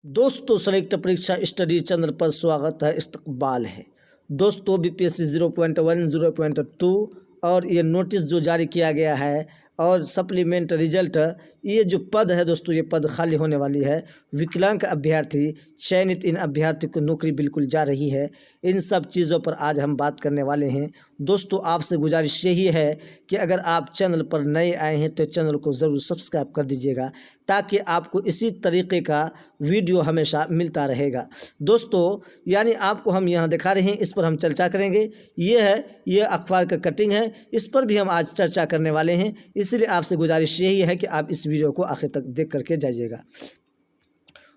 दोस्तों संयुक्त परीक्षा स्टडी चैनल पर स्वागत है, इस्तकबाल है। दोस्तों बीपीएससी 0.1 0.2 और ये नोटिस जो जारी किया गया है और सप्लीमेंट रिजल्ट, ये जो पद है दोस्तों, ये पद खाली होने वाली है। विकलांग अभ्यर्थी चयनित इन अभ्यर्थी को नौकरी बिल्कुल जा रही है। इन सब चीज़ों पर आज हम बात करने वाले हैं। दोस्तों आपसे गुजारिश यही है कि अगर आप चैनल पर नए आए हैं तो चैनल को ज़रूर सब्सक्राइब कर दीजिएगा, ताकि आपको इसी तरीके का वीडियो हमेशा मिलता रहेगा। दोस्तों यानी आपको हम यहाँ दिखा रहे हैं, इस पर हम चर्चा करेंगे। ये अखबार का कटिंग है, इस पर भी हम आज चर्चा करने वाले हैं। इसलिए आपसे गुजारिश यही है कि आप इस वीडियो को आखिर तक देख करके जाइएगा।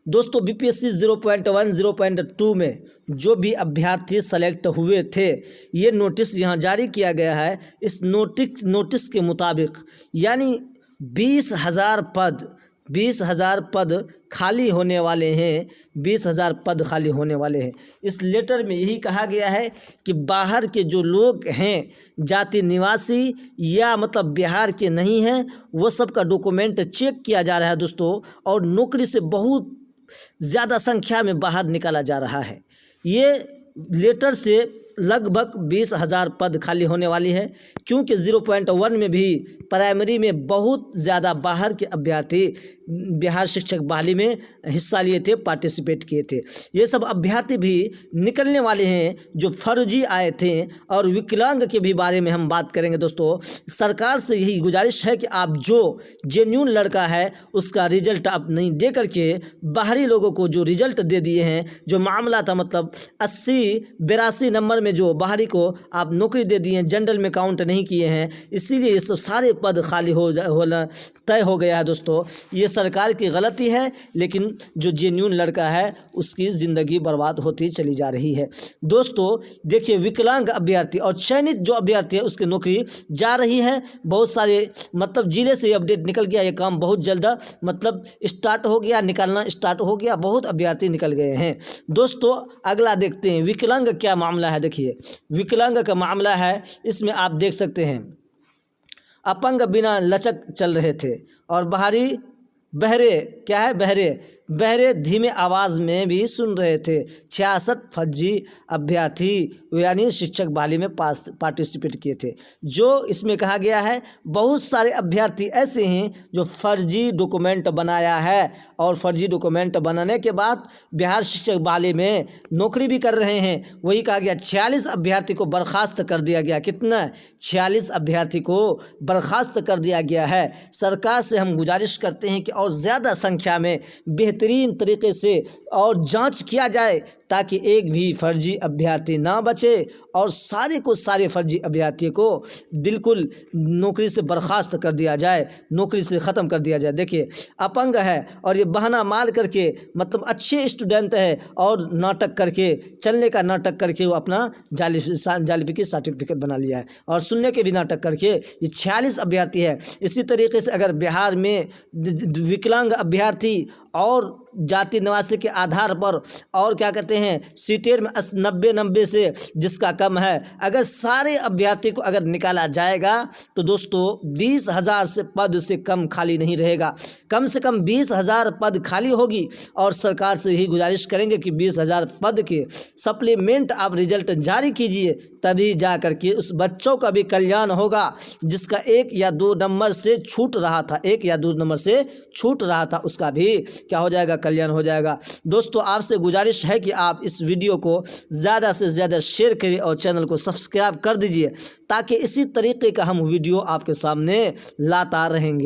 दोस्तों बीपीएससी 0.1 0.2 में जो भी अभ्यर्थी सेलेक्ट हुए थे, ये नोटिस यहाँ जारी किया गया है। इस नोटिस के मुताबिक यानी 20,000 पद खाली होने वाले हैं। 20,000 पद खाली होने वाले हैं। इस लेटर में यही कहा गया है कि बाहर के जो लोग हैं, जाति निवासी या मतलब बिहार के नहीं हैं, वो सब का डॉक्यूमेंट चेक किया जा रहा है दोस्तों, और नौकरी से बहुत ज़्यादा संख्या में बाहर निकाला जा रहा है। ये लेटर से लगभग 20,000 पद खाली होने वाली है, क्योंकि 0.1 में भी प्राइमरी में बहुत ज़्यादा बाहर के अभ्यर्थी बिहार शिक्षक बहाली में हिस्सा लिए थे, पार्टिसिपेट किए थे। ये सब अभ्यर्थी भी निकलने वाले हैं जो फर्जी आए थे। और विकलांग के भी बारे में हम बात करेंगे। दोस्तों सरकार से यही गुजारिश है कि आप जो जेन्युइन लड़का है उसका रिजल्ट आप नहीं दे करके बाहरी लोगों को जो रिजल्ट दे दिए हैं, जो मामला था मतलब 80-82 नंबर में जो बाहरी को आप नौकरी दे दिए हैं, जनरल में काउंट नहीं किए हैं, इसीलिए ये सब सारे पद खाली होना तय हो गया है। दोस्तों ये सरकार की गलती है, लेकिन जो जेन्युइन लड़का है उसकी ज़िंदगी बर्बाद होती चली जा रही है। दोस्तों देखिए, विकलांग अभ्यर्थी और चयनित जो अभ्यर्थी है उसकी नौकरी जा रही है। बहुत सारे मतलब जिले से अपडेट निकल गया, ये काम बहुत जल्द मतलब स्टार्ट हो गया, निकालना स्टार्ट हो गया, बहुत अभ्यर्थी निकल गए हैं। दोस्तों अगला देखते हैं विकलांग क्या मामला है। देखिए विकलांग का मामला है, इसमें आप देख सकते हैं अपंग बिना लचक चल रहे थे और बहरे धीमे आवाज़ में भी सुन रहे थे। 66 फर्जी अभ्यर्थी यानी शिक्षक बहाली में पार्टिसिपेट किए थे। जो इसमें कहा गया है, बहुत सारे अभ्यर्थी ऐसे हैं जो फर्जी डॉक्यूमेंट बनाया है और फर्जी डॉक्यूमेंट बनाने के बाद बिहार शिक्षक बहाली में नौकरी भी कर रहे हैं। वही कहा गया 46 अभ्यर्थी को बर्खास्त कर दिया गया। कितना? 46 अभ्यर्थी को बर्खास्त कर दिया गया है। सरकार से हम गुजारिश करते हैं कि और ज़्यादा संख्या में बेहतरीन तरीके से और जांच किया जाए, ताकि एक भी फर्जी अभ्यर्थी ना बचे और सारे को सारे फर्जी अभ्यर्थियों को बिल्कुल नौकरी से बर्खास्त कर दिया जाए, नौकरी से ख़त्म कर दिया जाए। देखिए अपंग है और ये बहाना मार करके मतलब अच्छे स्टूडेंट है और नाटक करके, चलने का नाटक करके वो अपना जाली की सर्टिफिकेट बना लिया है, और सुनने के भी नाटक करके ये 46 अभ्यर्थी है। इसी तरीके से अगर बिहार में विकलांग अभ्यर्थी और जाति निवासी के आधार पर और क्या कहते हैं सीटेर में 90 से जिसका कम है, अगर सारे अभ्यर्थी को अगर निकाला जाएगा तो दोस्तों 20,000 से पद से कम खाली नहीं रहेगा। कम से कम 20,000 पद खाली होगी, और सरकार से यही गुजारिश करेंगे कि 20,000 पद के सप्लीमेंट आप रिजल्ट जारी कीजिए, तभी जा कर के उस बच्चों का भी कल्याण होगा जिसका 1 या 2 नंबर से छूट रहा था, 1 या 2 नंबर से छूट रहा था, उसका भी क्या हो जाएगा, कल्याण हो जाएगा। दोस्तों आपसे गुजारिश है कि आप इस वीडियो को ज़्यादा से ज़्यादा शेयर करिए और चैनल को सब्सक्राइब कर दीजिए, ताकि इसी तरीके का हम वीडियो आपके सामने लाता रहेंगे।